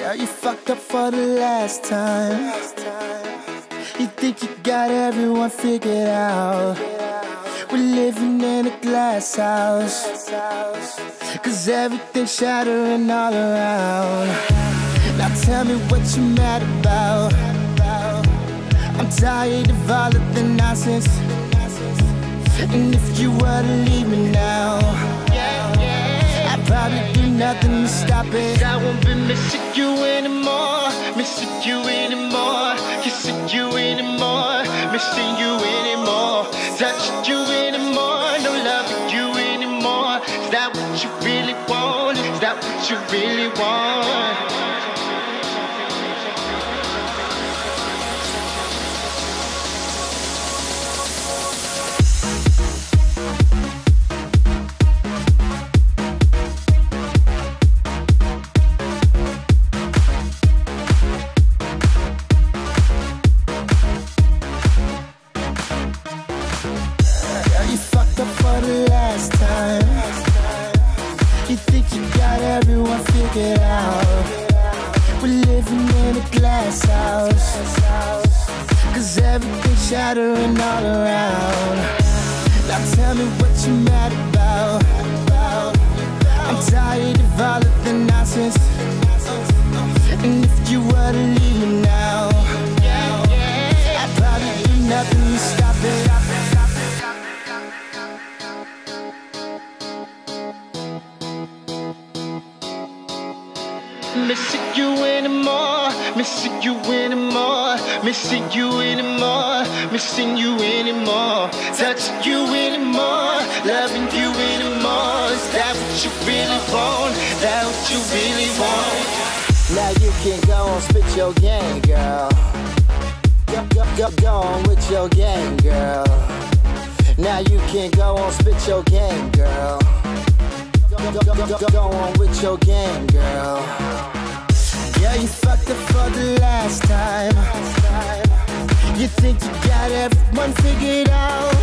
Yeah, you fucked up for the last time. You think you got everyone figured out. We're living in a glass house, 'cause everything's shattering all around. Now tell me what you're mad about. I'm tired of all of the nonsense. And if you were to leave me now, I'd probably do nothing to stop it. I won't be missing you anymore, missing you anymore, kissing you anymore, missing you anymore, touching you anymore, no loving you anymore. Is that what you really want? Is that what you really want? You fucked up for the last time. You think you got everyone figured out. We're living in a glass house, 'cause everything's shattering all around. Now tell me what you're mad about. I'm tired of all of the nonsense. And if you were to leave me now, I'd probably do nothing to stop it. Missing you anymore, missing you anymore, missing you anymore, missing you anymore, touching you anymore, loving you anymore. Is that what you really want? Is that what you really want? Now you can go and spit your game, girl. Go on with your game, girl. Now you can go and spit your game, girl. Go on with your game, girl. Yeah, you fucked up for the last time. You think you got everyone figured out.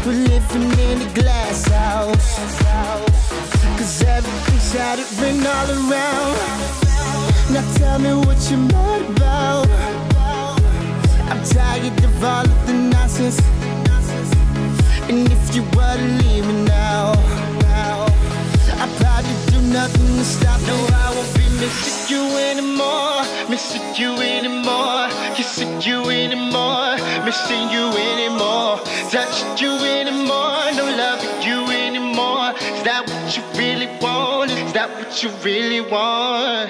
We're living in a glass house, 'cause everything's shattering all around. Now tell me what you're mad about. I'm tired of all of the nonsense. And if you were to leave me now, I'd probably do nothing to stop it. No, I won't be missing you anymore, missing you anymore, kissing you anymore, missing you anymore, touching you anymore, no loving you anymore. Is that what you really want? Is that what you really want?